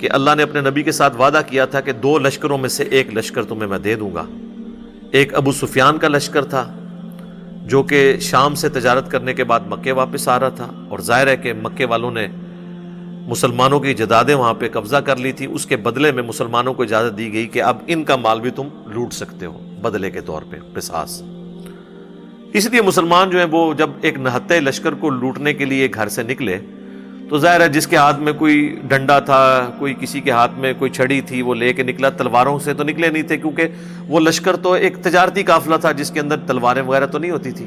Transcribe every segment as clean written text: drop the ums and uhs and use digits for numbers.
کہ اللہ نے اپنے نبی کے ساتھ وعدہ کیا تھا کہ 2 لشکروں میں سے ایک لشکر تمہیں میں دے دوں گا۔ ایک ابو سفیان کا لشکر تھا جو کہ شام سے تجارت کرنے کے بعد مکے واپس آ رہا تھا، اور ظاہر ہے کہ مکے والوں نے مسلمانوں کی جدادیں وہاں پہ قبضہ کر لی تھی، اس کے بدلے میں مسلمانوں کو اجازت دی گئی کہ اب ان کا مال بھی تم لوٹ سکتے ہو بدلے کے طور پہ، قصاص۔ اس لیے مسلمان جو ہیں وہ جب ایک نہتے لشکر کو لوٹنے کے لیے گھر سے نکلے تو ظاہر ہے جس کے ہاتھ میں کوئی ڈنڈا تھا، کوئی کسی کے ہاتھ میں کوئی چھڑی تھی، وہ لے کے نکلا۔ تلواروں سے تو نکلے نہیں تھے کیونکہ وہ لشکر تو ایک تجارتی قافلہ تھا جس کے اندر تلواریں وغیرہ تو نہیں ہوتی تھی،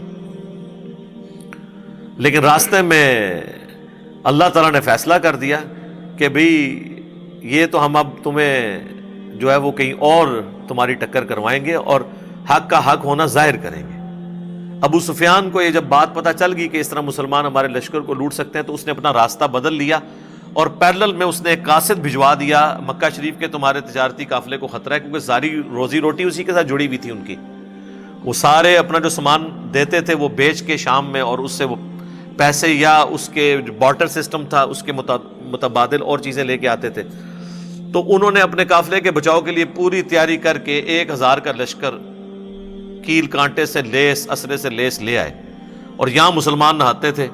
لیکن راستے میں اللہ تعالیٰ نے فیصلہ کر دیا کہ بھئی یہ تو ہم اب تمہیں جو ہے وہ کہیں اور تمہاری ٹکر کروائیں گے اور حق کا حق ہونا ظاہر کریں گے۔ ابو سفیان کو یہ جب بات پتہ چل گئی کہ اس طرح مسلمان ہمارے لشکر کو لوٹ سکتے ہیں تو اس نے اپنا راستہ بدل لیا، اور پیرلل میں اس نے ایک قاصد بھجوا دیا مکہ شریف کے تمہارے تجارتی قافلے کو خطرہ ہے، کیونکہ ساری روزی روٹی اسی کے ساتھ جڑی ہوئی تھی ان کی۔ وہ سارے اپنا جو سامان دیتے تھے وہ بیچ کے شام میں، اور اس سے وہ پیسے یا اس کے بارٹر سسٹم تھا اس کے متبادل اور چیزیں لے کے آتے تھے۔ تو انہوں نے اپنے قافلے کے بچاؤ کے لیے پوری تیاری کر کے 1000 کا لشکر کیل کانٹے سے لیس، اسرے سے لیس لے آئے، اور یہاں مسلمان نہاتے تھے۔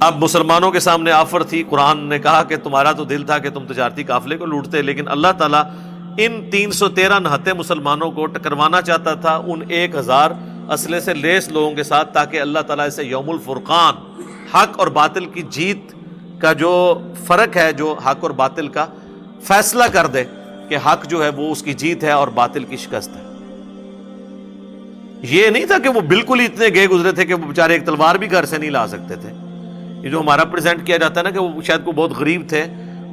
اب مسلمانوں کے سامنے آفر تھی، قرآن نے کہا کہ تمہارا تو دل تھا کہ تم تجارتی قافلے کو لوٹتے، لیکن اللہ تعالیٰ ان 313 نہتے مسلمانوں کو ٹکروانا چاہتا تھا ان 1000 اسلحے سے لیس لوگوں کے ساتھ، تاکہ اللہ تعالیٰ اسے یوم الفرقان، حق اور باطل کی جیت کا جو فرق ہے، جو حق اور باطل کا فیصلہ کر دے کہ حق جو ہے وہ اس کی جیت ہے اور باطل کی شکست ہے۔ یہ نہیں تھا کہ وہ بالکل ہی اتنے گئے گزرے تھے کہ وہ بیچارے ایک تلوار بھی گھر سے نہیں لا سکتے تھے۔ یہ جو ہمارا پریزنٹ کیا جاتا ہے نا کہ وہ شاید کو بہت غریب تھے،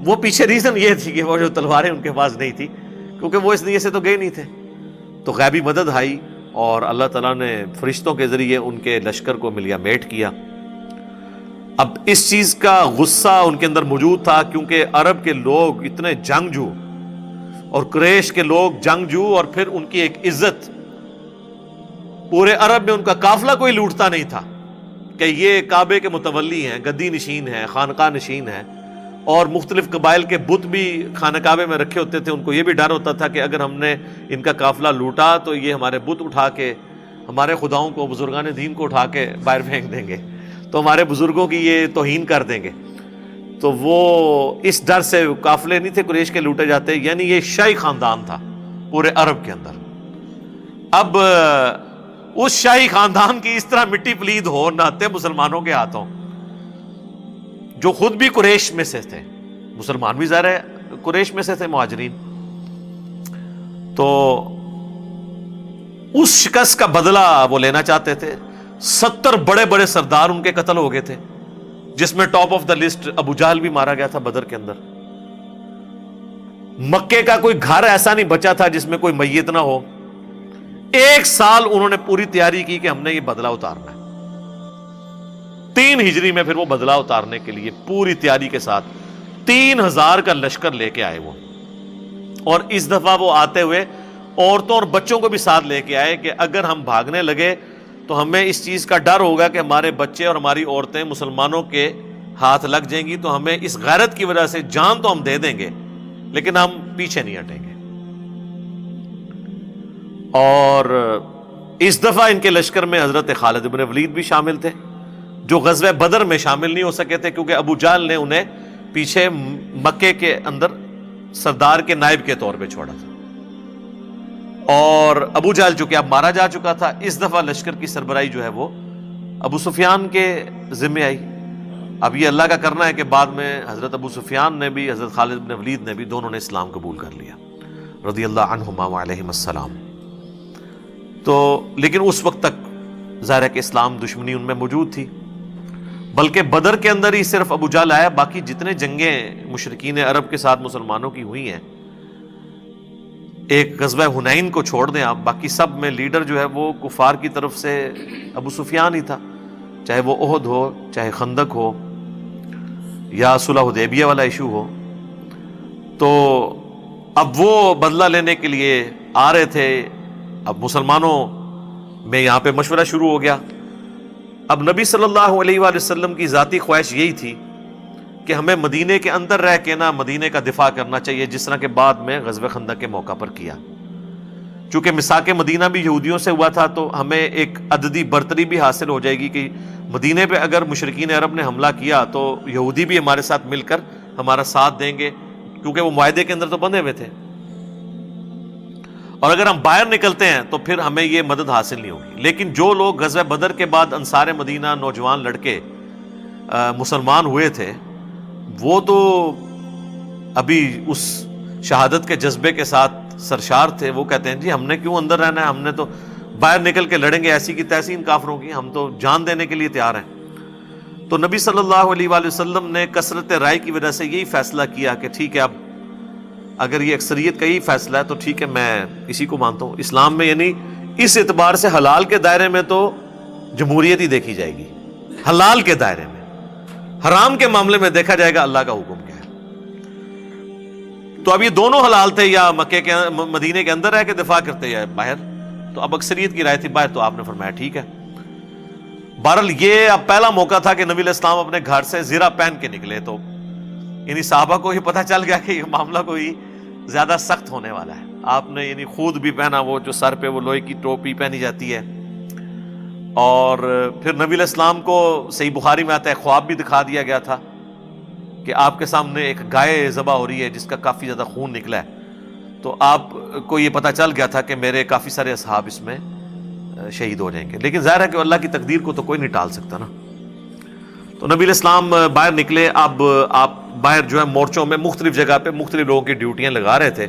وہ پیچھے ریزن یہ تھی کہ وہ جو تلواریں ان کے پاس نہیں تھی، کیونکہ وہ اس لیے سے تو گئے نہیں تھے۔ تو غیبی مدد آئی اور اللہ تعالیٰ نے فرشتوں کے ذریعے ان کے لشکر کو ملیا میٹ کیا۔ اب اس چیز کا غصہ ان کے اندر موجود تھا، کیونکہ عرب کے لوگ اتنے جنگجو اور قریش کے لوگ جنگجو، اور پھر ان کی ایک عزت، پورے عرب میں ان کا قافلہ کوئی لوٹتا نہیں تھا کہ یہ کعبے کے متولی ہیں، گدی نشین ہیں، خانقاہ نشین ہیں، اور مختلف قبائل کے بت بھی خانہ کعبے میں رکھے ہوتے تھے۔ ان کو یہ بھی ڈر ہوتا تھا کہ اگر ہم نے ان کا قافلہ لوٹا تو یہ ہمارے بت اٹھا کے ہمارے خداؤں کو، بزرگان دین کو اٹھا کے باہر پھینک دیں گے، تو ہمارے بزرگوں کی یہ توہین کر دیں گے۔ تو وہ اس ڈر سے قافلے نہیں تھے قریش کے لوٹے جاتے، یعنی یہ شاہی خاندان تھا پورے عرب کے اندر۔ اب اس شاہی خاندان کی اس طرح مٹی پلید ہو نہتے مسلمانوں کے ہاتھوں، جو خود بھی قریش میں سے تھے، مسلمان بھی ظاہر ہے قریش میں سے تھے، مہاجرین، تو اس شکست کا بدلہ وہ لینا چاہتے تھے۔ 70 بڑے بڑے سردار ان کے قتل ہو گئے تھے، جس میں ٹاپ آف دا لسٹ ابو جہل بھی مارا گیا تھا بدر کے اندر۔ مکے کا کوئی گھر ایسا نہیں بچا تھا جس میں کوئی میت نہ ہو۔ 1 سال انہوں نے پوری تیاری کی کہ ہم نے یہ بدلہ اتارنا ہے۔ 3 ہجری میں پھر وہ بدلہ اتارنے کے لیے پوری تیاری کے ساتھ 3000 کا لشکر لے کے آئے وہ، اور اس دفعہ وہ آتے ہوئے عورتوں اور بچوں کو بھی ساتھ لے کے آئے کہ اگر ہم بھاگنے لگے تو ہمیں اس چیز کا ڈر ہوگا کہ ہمارے بچے اور ہماری عورتیں مسلمانوں کے ہاتھ لگ جائیں گی، تو ہمیں اس غیرت کی وجہ سے جان تو ہم دے دیں گے لیکن ہم پیچھے نہیں ہٹیں گے۔ اور اس دفعہ ان کے لشکر میں حضرت خالد بن ولید بھی شامل تھے، جو غزوہ بدر میں شامل نہیں ہو سکے تھے کیونکہ ابو جہل نے انہیں پیچھے مکے کے اندر سردار کے نائب کے طور پہ چھوڑا تھا، اور ابو جہل چونکہ اب مارا جا چکا تھا، اس دفعہ لشکر کی سربراہی جو ہے وہ ابو سفیان کے ذمہ آئی۔ اب یہ اللہ کا کرنا ہے کہ بعد میں حضرت ابو سفیان نے بھی، حضرت خالد بن ولید نے بھی، دونوں نے اسلام قبول کر لیا رضی اللہ عنہما وعلیہم السلام۔ تو لیکن اس وقت تک ظاہر ہے کہ اسلام دشمنی ان میں موجود تھی، بلکہ بدر کے اندر ہی صرف ابو جہل آیا، باقی جتنے جنگیں مشرکین عرب کے ساتھ مسلمانوں کی ہوئی ہیں، ایک غزوہ حنین کو چھوڑ دیں آپ، باقی سب میں لیڈر جو ہے وہ کفار کی طرف سے ابو سفیان ہی تھا، چاہے وہ احد ہو، چاہے خندق ہو، یا صلح حدیبیہ والا ایشو ہو۔ تو اب وہ بدلہ لینے کے لیے آ رہے تھے۔ اب مسلمانوں میں یہاں پہ مشورہ شروع ہو گیا۔ اب نبی صلی اللہ علیہ وآلہ وسلم کی ذاتی خواہش یہی تھی کہ ہمیں مدینے کے اندر رہ کے نا مدینے کا دفاع کرنا چاہیے، جس طرح کہ بعد میں غزوہ خندق کے موقع پر کیا۔ چونکہ مساک مدینہ بھی یہودیوں سے ہوا تھا تو ہمیں ایک عددی برتری بھی حاصل ہو جائے گی کہ مدینے پہ اگر مشرکین عرب نے حملہ کیا تو یہودی بھی ہمارے ساتھ مل کر ہمارا ساتھ دیں گے، کیونکہ وہ معاہدے کے اندر تو بندھے ہوئے تھے۔ اور اگر ہم باہر نکلتے ہیں تو پھر ہمیں یہ مدد حاصل نہیں ہوگی۔ لیکن جو لوگ غزوہ بدر کے بعد انصار مدینہ نوجوان لڑکے مسلمان ہوئے تھے، وہ تو ابھی اس شہادت کے جذبے کے ساتھ سرشار تھے۔ وہ کہتے ہیں جی ہم نے کیوں اندر رہنا ہے، ہم نے تو باہر نکل کے لڑیں گے ایسی کی تیسی ان کافروں کی، ہم تو جان دینے کے لیے تیار ہیں۔ تو نبی صلی اللہ علیہ وآلہ وسلم نے کثرت رائے کی وجہ سے یہی فیصلہ کیا کہ ٹھیک ہے، اب اگر یہ اکثریت کا یہی فیصلہ ہے تو ٹھیک ہے، میں اسی کو مانتا ہوں۔ اسلام میں یعنی اس اعتبار سے حلال کے دائرے میں تو جمہوریت ہی دیکھی جائے گی، حلال کے دائرے میں۔ حرام کے معاملے میں دیکھا جائے گا اللہ کا حکم کیا ہے۔ تو اب یہ دونوں حلال تھے، یا مکے کے مدینے کے اندر رہ کے دفاع کرتے یا باہر، تو اب اکثریت کی رائے تھی باہر، تو آپ نے فرمایا ٹھیک ہے۔ بہرحال یہ اب پہلا موقع تھا کہ نبی علیہ السلام اپنے گھر سے زرہ پہن کے نکلے، تو یعنی صحابہ کو یہ پتہ چل گیا کہ یہ معاملہ کوئی زیادہ سخت ہونے والا ہے۔ آپ نے یعنی خود بھی پہنا، وہ جو سر پہ وہ لوہے کی ٹوپی پہنی جاتی ہے، اور پھر نبی علیہ السلام کو صحیح بخاری میں آتا ہے خواب بھی دکھا دیا گیا تھا کہ آپ کے سامنے ایک گائے ذبح ہو رہی ہے جس کا کافی زیادہ خون نکلا ہے، تو آپ کو یہ پتہ چل گیا تھا کہ میرے کافی سارے اصحاب اس میں شہید ہو جائیں گے۔ لیکن ظاہر ہے کہ اللہ کی تقدیر کو تو کوئی نہیں ٹال سکتا نا۔ تو نبی علیہ السلام باہر نکلے۔ اب آپ باہر جو ہے مورچوں میں مختلف جگہ پہ مختلف لوگوں کی ڈیوٹیاں لگا رہے تھے،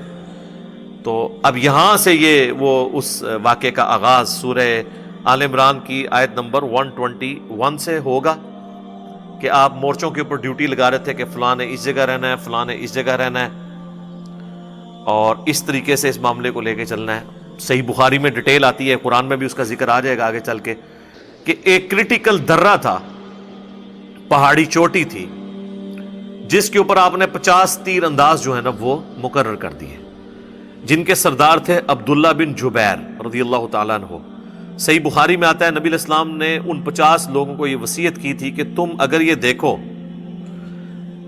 تو اب یہاں سے یہ وہ اس واقعے کا آغاز سورہ آل عمران کی آیت نمبر 121 سے ہوگا کہ آپ مورچوں کے اوپر ڈیوٹی لگا رہے تھے کہ فلاں نے اس جگہ رہنا ہے، فلاں نے اس جگہ رہنا ہے، اور اس طریقے سے اس معاملے کو لے کے چلنا ہے۔ صحیح بخاری میں ڈیٹیل آتی ہے، قرآن میں بھی اس کا ذکر آ جائے گا آگے چل کے، کہ ایک کرٹیکل درہ تھا، پہاڑی چوٹی تھی، جس کے اوپر آپ نے 50 تیر انداز جو ہے نا وہ مقرر کر دیے، جن کے سردار تھے عبداللہ بن جبیر رضی اللہ تعالیٰ عنہ۔ صحیح بخاری میں آتا ہے نبی علیہ السلام نے ان 50 لوگوں کو یہ وصیت کی تھی کہ تم اگر یہ دیکھو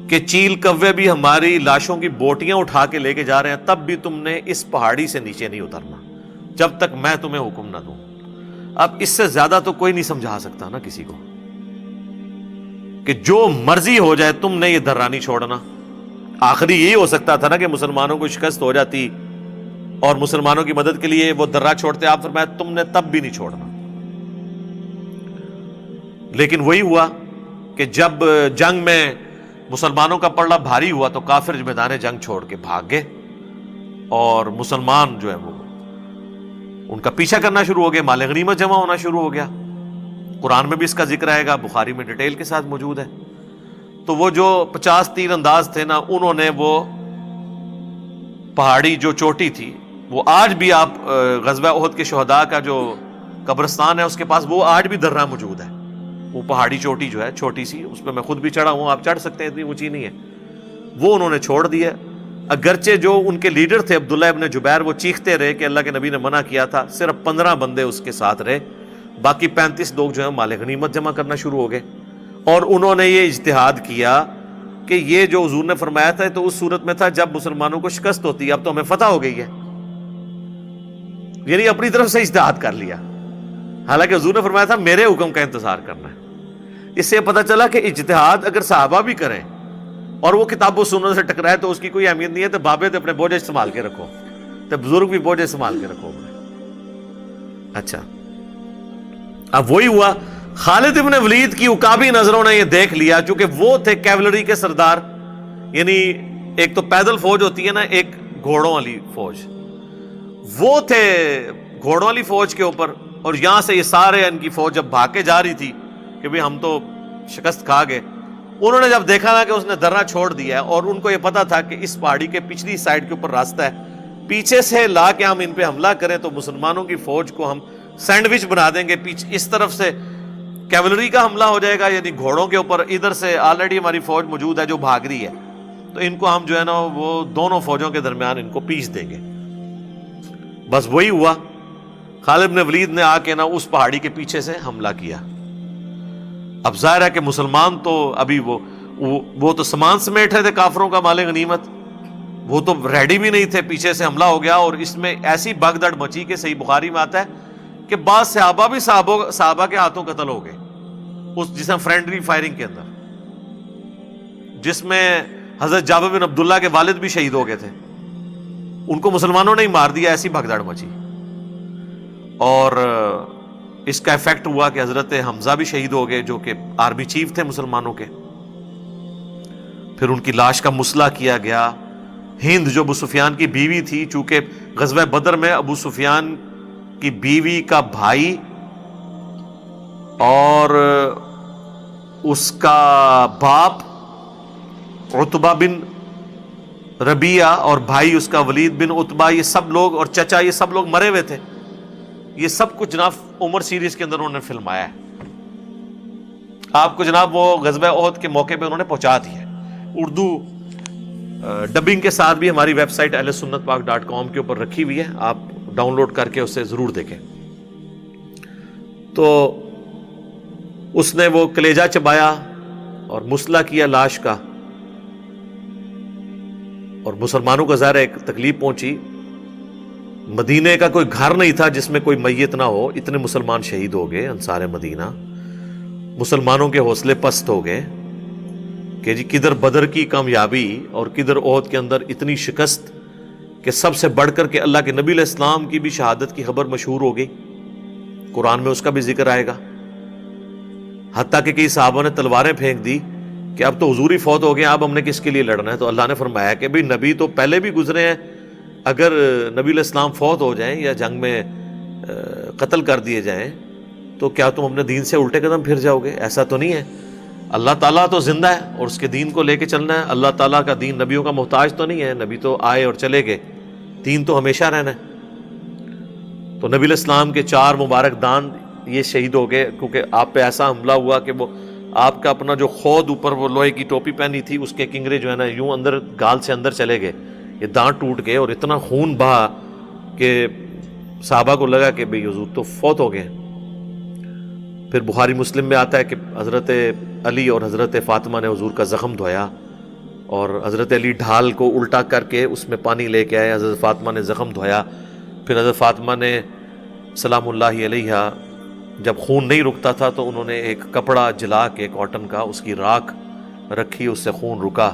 کہ چیل کوے بھی ہماری لاشوں کی بوٹیاں اٹھا کے لے کے جا رہے ہیں، تب بھی تم نے اس پہاڑی سے نیچے نہیں اترنا جب تک میں تمہیں حکم نہ دوں۔ اب اس سے زیادہ تو کوئی نہیں سمجھا سکتا نا کسی کو کہ جو مرضی ہو جائے تم نے یہ درہ نہیں چھوڑنا۔ آخری یہی ہو سکتا تھا نا کہ مسلمانوں کو شکست ہو جاتی اور مسلمانوں کی مدد کے لیے وہ درہ چھوڑتے، آپ فرمایا تم نے تب بھی نہیں چھوڑنا۔ لیکن وہی ہوا کہ جب جنگ میں مسلمانوں کا پلڑا بھاری ہوا تو کافر میدان جنگ چھوڑ کے بھاگ گئے، اور مسلمان جو ہے وہ ان کا پیچھا کرنا شروع ہو گئے، مال غنیمت جمع ہونا شروع ہو گیا۔ قرآن میں بھی اس کا ذکر آئے گا، بخاری میں ڈیٹیل کے ساتھ موجود ہے۔ تو وہ جو 50 تیر انداز تھے نا، انہوں نے وہ پہاڑی جو چوٹی تھی، وہ آج بھی آپ غزوہ احد کے شہداء کا جو قبرستان ہے اس کے پاس وہ آج بھی درہ موجود ہے۔ وہ پہاڑی چوٹی جو ہے چھوٹی سی، اس پہ میں خود بھی چڑھا ہوں، آپ چڑھ سکتے ہیں، اتنی اونچی نہیں ہے، وہ انہوں نے چھوڑ دی ہے۔ اگرچہ جو ان کے لیڈر تھے عبداللہ ابن جبیر، وہ چیختے رہے کہ اللہ کے نبی نے منع کیا تھا، صرف 15 بندے اس کے ساتھ رہے، باقی 35 لوگ جو ہے مال غنیمت جمع کرنا شروع ہو گئے۔ اور انہوں نے یہ اجتہاد کیا کہ یہ جو حضور نے فرمایا تھا تو اس صورت میں تھا جب مسلمانوں کو شکست ہوتی ہے، اب تو ہمیں فتح ہو گئی ہے، یعنی اپنی طرف سے اجتہاد کر لیا، حالانکہ حضور نے فرمایا تھا میرے حکم کا انتظار کرنا ہے۔ اس سے پتہ چلا کہ اجتہاد اگر صحابہ بھی کریں اور وہ کتاب و سنت سے ٹکرائے تو اس کی کوئی اہمیت نہیں ہے، تو بابے تو اپنے بوجھ سنبھال کے رکھو، تو بزرگ بھی بوجھ سنبھال کے رکھو۔ اچھا، اب وہی ہوا، خالد ابن ولید کی عقابی نظروں نے یہ دیکھ لیا، چونکہ وہ تھے کیولری کے سردار، یعنی ایک تو پیدل فوج ہوتی ہے نا، ایک گھوڑوں والی فوج، وہ تھے گھوڑوں والی فوج کے اوپر، اور یہاں سے یہ سارے ان کی فوج جب بھاگ کے جا رہی تھی کہ بھی ہم تو شکست کھا گئے، انہوں نے جب دیکھا نا کہ اس نے درہ چھوڑ دیا ہے، اور ان کو یہ پتا تھا کہ اس پہاڑی کے پچھلی سائڈ کے اوپر راستہ ہے، پیچھے سے لا کے ہم ان پہ حملہ کریں تو مسلمانوں کی فوج کو ہم سینڈوچ بنا دیں گے، پیچھے اس طرف سے کیولری کا حملہ ہو جائے گا، یعنی گھوڑوں کے اوپر، ادھر سے آلریڈی ہماری فوج موجود ہے جو بھاگ رہی ہے، تو ان کو ہم جو ہے نا وہ دونوں فوجوں کے درمیان ان کو پیس دیں گے۔ بس وہی ہوا، خالد بن ولید نے آ کے نا اس پہاڑی کے پیچھے سے حملہ کیا۔ اب ظاہر ہے کہ مسلمان تو ابھی وہ وہ تو سامان سمیٹ رہے تھے کافروں کا مال غنیمت، وہ تو ریڈی بھی نہیں تھے، پیچھے سے حملہ ہو گیا، اور اس میں ایسی بھگدڑ مچی کہ صحیح بخاری میں آتا ہے کہ بعض صحابہ بھی صحابہ کے ہاتھوں قتل ہو گئے اس جس میں فرینڈلی فائرنگ کے اندر، جس میں حضرت جابر بن عبداللہ کے والد بھی شہید ہو گئے تھے، ان کو مسلمانوں نے ہی مار دیا، ایسی بھگدڑ مچی۔ اور اس کا ایفیکٹ ہوا کہ حضرت حمزہ بھی شہید ہو گئے جو کہ آرمی چیف تھے مسلمانوں کے۔ پھر ان کی لاش کا مسئلہ کیا گیا۔ ہند جو ابو سفیان کی بیوی تھی، چونکہ غزوہ بدر میں ابو سفیان کی بیوی کا بھائی اور اس کا باپ عتبہ بن ربیعہ اور بھائی اس کا ولید بن عتبہ، یہ سب لوگ، اور چچا، یہ سب لوگ مرے ہوئے تھے۔ یہ سب کچھ جناب عمر سیریز کے اندر انہوں نے فلمایا ہے، آپ کو جناب وہ غزوہ احد کے موقع پہ انہوں نے پہنچا دیا ہے۔ اردو ڈبنگ کے ساتھ بھی ہماری ویب سائٹ ahlsunnatpak.com کے اوپر رکھی ہوئی ہے، آپ ڈاؤن لوڈ کر کے اسے ضرور دیکھیں۔ تو اس نے وہ کلیجہ چبایا اور مسئلہ کیا لاش کا، اور مسلمانوں کا ظاہر ایک تکلیف پہنچی۔ مدینے کا کوئی گھر نہیں تھا جس میں کوئی میت نہ ہو، اتنے مسلمان شہید ہو گئے انصار مدینہ۔ مسلمانوں کے حوصلے پست ہو گئے کہ جی کدھر بدر کی کامیابی اور کدھر احد کے اندر اتنی شکست، کہ سب سے بڑھ کر کے اللہ کے نبی علیہ السلام کی بھی شہادت کی خبر مشہور ہو گئی، قرآن میں اس کا بھی ذکر آئے گا۔ حتیٰ کہ کئی صحابہ نے تلواریں پھینک دی کہ اب تو حضور ہی فوت ہو گئے، اب ہم نے کس کے لیے لڑنا ہے؟ تو اللہ نے فرمایا کہ بھئی نبی تو پہلے بھی گزرے ہیں، اگر نبی علیہ السلام فوت ہو جائیں یا جنگ میں قتل کر دیے جائیں تو کیا تم اپنے دین سے الٹے قدم پھر جاؤ گے؟ ایسا تو نہیں ہے، اللہ تعالیٰ تو زندہ ہے اور اس کے دین کو لے کے چلنا ہے۔ اللہ تعالیٰ کا دین نبیوں کا محتاج تو نہیں ہے، نبی تو آئے اور چلے گئے، دین تو ہمیشہ رہنا ہے۔ تو نبی علیہ السلام کے 4 مبارک دان یہ شہید ہو گئے، کیونکہ آپ پہ ایسا حملہ ہوا کہ وہ آپ کا اپنا جو خود اوپر وہ لوہے کی ٹوپی پہنی تھی اس کے کنگرے جو ہے نا یوں اندر گال سے اندر چلے گئے، یہ دانت ٹوٹ گئے اور اتنا خون بہا کہ صحابہ کو لگا کہ بھئی حضور تو فوت ہو گئے۔ پھر بخاری مسلم میں آتا ہے کہ حضرت علی اور حضرت فاطمہ نے حضور کا زخم دھویا، اور حضرت علی ڈھال کو الٹا کر کے اس میں پانی لے کے آئے، حضرت فاطمہ نے زخم دھویا۔ پھر حضرت فاطمہ نے سلام اللہ علیہا جب خون نہیں رکتا تھا تو انہوں نے ایک کپڑا جلا کے کاٹن کا اس کی راکھ رکھی، اس سے خون رکا۔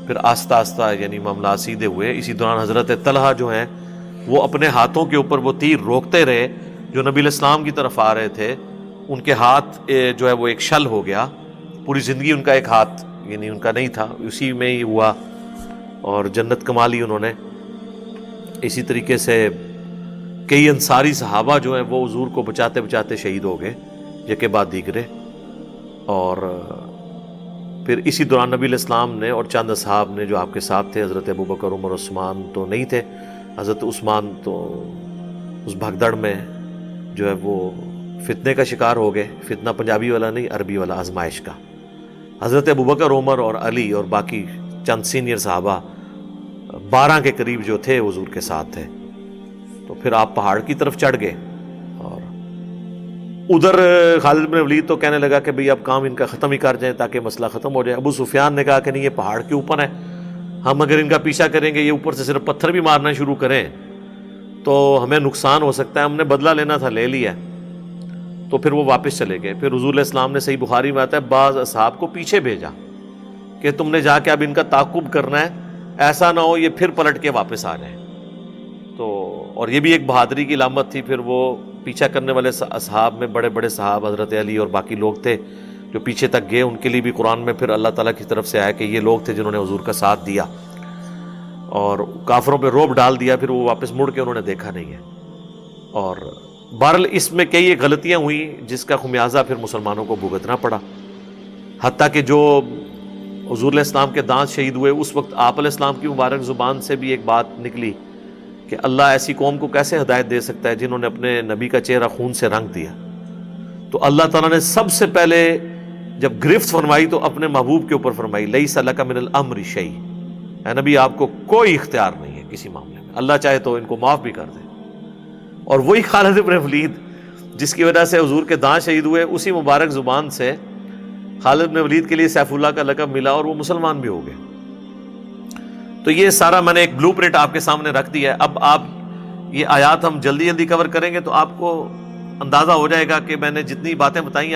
پھر آہستہ آہستہ یعنی معاملات سیدھے ہوئے۔ اسی دوران حضرت طلحہ جو ہیں وہ اپنے ہاتھوں کے اوپر وہ تیر روکتے رہے جو نبی علیہ السلام کی طرف آ رہے تھے، ان کے ہاتھ جو ہے وہ ایک شل ہو گیا، پوری زندگی ان کا ایک ہاتھ یعنی ان کا نہیں تھا، اسی میں ہی ہوا اور جنت کما لی انہوں نے۔ اسی طریقے سے کئی انصاری صحابہ جو ہیں وہ حضور کو بچاتے بچاتے شہید ہو گئے یکے بعد دیگرے۔ اور پھر اسی دوران نبی علیہ السلام نے اور چند اصحاب نے جو آپ کے ساتھ تھے، حضرت ابوبکر، عمر، عثمان تو نہیں تھے، حضرت عثمان تو اس بھگدڑ میں جو ہے وہ فتنے کا شکار ہو گئے، فتنہ پنجابی والا نہیں، عربی والا، آزمائش کا۔ حضرت ابوبکر، عمر اور علی اور باقی چند سینئر صحابہ 12 کے قریب جو تھے حضور کے ساتھ تھے۔ تو پھر آپ پہاڑ کی طرف چڑھ گئے، اور ادھر خالد بن ولید تو کہنے لگا کہ بھئی اب کام ان کا ختم ہی کر جائیں تاکہ مسئلہ ختم ہو جائے۔ ابو سفیان نے کہا کہ نہیں، یہ پہاڑ کے اوپر ہے، ہم اگر ان کا پیچھا کریں گے، یہ اوپر سے صرف پتھر بھی مارنا شروع کریں تو ہمیں نقصان ہو سکتا ہے، ہم نے بدلہ لینا تھا، لے لیا۔ تو پھر وہ واپس چلے گئے۔ پھر حضور علیہ السلام نے صحیح بخاری میں آتا ہے بعض اصحاب کو پیچھے بھیجا کہ تم نے جا کے اب ان کا تعاقب کرنا ہے، ایسا نہ ہو یہ پھر پلٹ کے واپس آ جائیں۔ تو اور یہ بھی ایک بہادری کی علامت تھی۔ پھر وہ پیچھا کرنے والے اصحاب میں بڑے بڑے صحاب حضرت علی اور باقی لوگ تھے جو پیچھے تک گئے، ان کے لیے بھی قرآن میں پھر اللہ تعالیٰ کی طرف سے آیا کہ یہ لوگ تھے جنہوں نے حضور کا ساتھ دیا اور کافروں پہ رعب ڈال دیا، پھر وہ واپس مڑ کے انہوں نے دیکھا نہیں ہے۔ اور بہرحال اس میں کئی ایک غلطیاں ہوئیں جس کا خمیازہ پھر مسلمانوں کو بھگتنا پڑا، حتیٰ کہ جو حضور علیہ السلام کے دانت شہید ہوئے اس وقت آپ علیہ السلام کی مبارک زبان سے بھی ایک بات نکلی کہ اللہ ایسی قوم کو کیسے ہدایت دے سکتا ہے جنہوں نے اپنے نبی کا چہرہ خون سے رنگ دیا۔ تو اللہ تعالیٰ نے سب سے پہلے جب گرفت فرمائی تو اپنے محبوب کے اوپر فرمائی، لیس لک من الامر شیء، اے نبی آپ کو کوئی اختیار نہیں ہے کسی معاملے میں، اللہ چاہے تو ان کو معاف بھی کر دے۔ اور وہی خالد بن ولید جس کی وجہ سے حضور کے دانت شہید ہوئے، اسی مبارک زبان سے خالد بن ولید کے لیے سیف اللہ کا لقب ملا اور وہ مسلمان بھی ہو گئے. تو یہ سارا میں نے ایک بلو پرنٹ آپ کے سامنے رکھ دیا ہے. اب آپ یہ آیات ہم جلدی جلدی کور کریں گے تو آپ کو اندازہ ہو جائے گا کہ میں نے جتنی باتیں بتائی ہیں